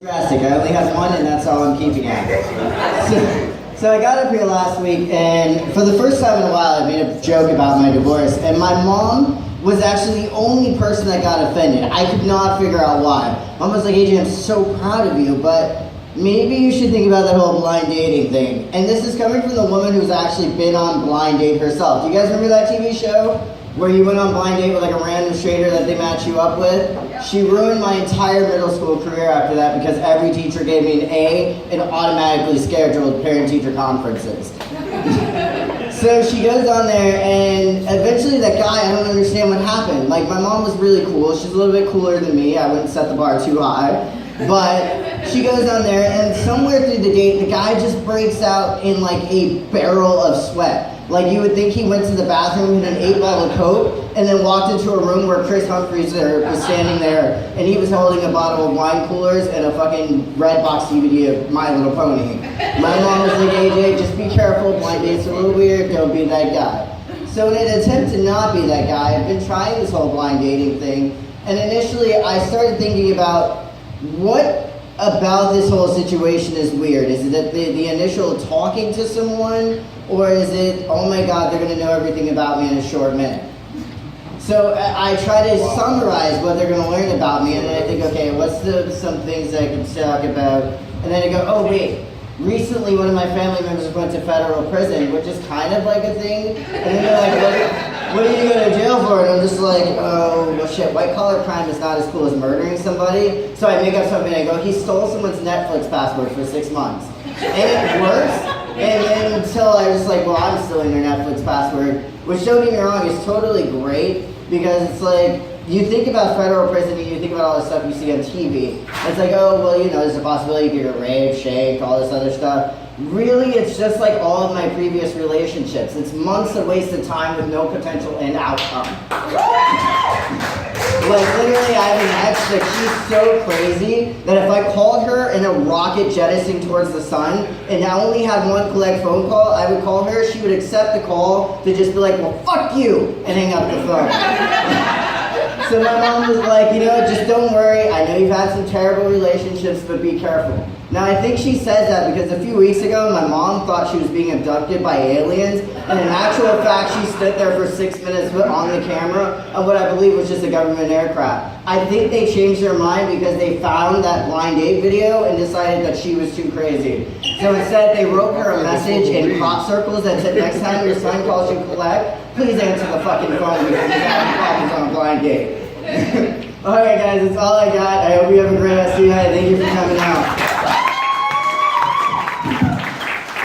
Drastic. I only have one, and that's all I'm keeping it. So I got up here last week, and for the first time in a while, I made a joke about my divorce, and my mom was actually the only person that got offended. I could not figure out why. Mom was like, AJ, I'm so proud of you, but maybe you should think about that whole blind dating thing. And this is coming from the woman who's actually been on Blind Date herself. Do you guys remember that TV show? Where you went on blind date with like a random stranger that they match you up with? She ruined my entire middle school career after that because every teacher gave me an A and automatically scheduled parent-teacher conferences. So she goes on there, and eventually that guy, I don't understand what happened. Like, my mom was really cool. She's a little bit cooler than me. I wouldn't set the bar too high. But she goes on there, and somewhere through the date, the guy just breaks out in like a barrel of sweat. Like, you would think he went to the bathroom with an 8-ball of Coke and then walked into a room where Chris Humphries was standing there, and he was holding a bottle of wine coolers and a fucking red box DVD of My Little Pony. My mom was like, AJ, just be careful, blind date's a little weird, don't be that guy. So in an attempt to not be that guy, I've been trying this whole blind dating thing, and initially I started thinking about what about this whole situation is weird. Is it that the initial talking to someone, or is it, oh my god, they're going to know everything about me in a short minute? So I try to summarize what they're going to learn about me, and then I think, okay, what's some things I can talk about? And then I go, oh wait, recently one of my family members went to federal prison, which is kind of like a thing. And then they're like, what are you going to jail for? And I'm just like, oh, well shit, white collar crime is not as cool as murdering somebody. So I make up something, I go, he stole someone's Netflix password for 6 months. And it works. And then until I was like, well, I'm stealing their Netflix password, which, don't get me wrong, is totally great, because it's like, you think about federal prison and you think about all the stuff you see on TV. It's like, oh, well, you know, there's a possibility you could get raped, shanked, all this other stuff. Really, it's just like all of my previous relationships. It's months of wasted time with no potential end outcome. Like, literally, I have an ex that she's so crazy that if I called her in a rocket jettisoning towards the sun and I only had one collect phone call, I would call her, she would accept the call to just be like, well, fuck you, and hang up the phone. So my mom was like, you know, just don't worry. I know you've had some terrible relationships, but be careful. Now, I think she says that because a few weeks ago, my mom thought she was being abducted by aliens, and in actual fact, she stood there for 6 minutes on the camera of what I believe was just a government aircraft. I think they changed their mind because they found that blind date video and decided that she was too crazy. So instead, they wrote her a message in crop circles that said, next time your son calls you collect, please answer the fucking phone because he's having problems on a blind date. Alright guys, that's all I got. I hope you have a great rest of your night. Thank you for coming out.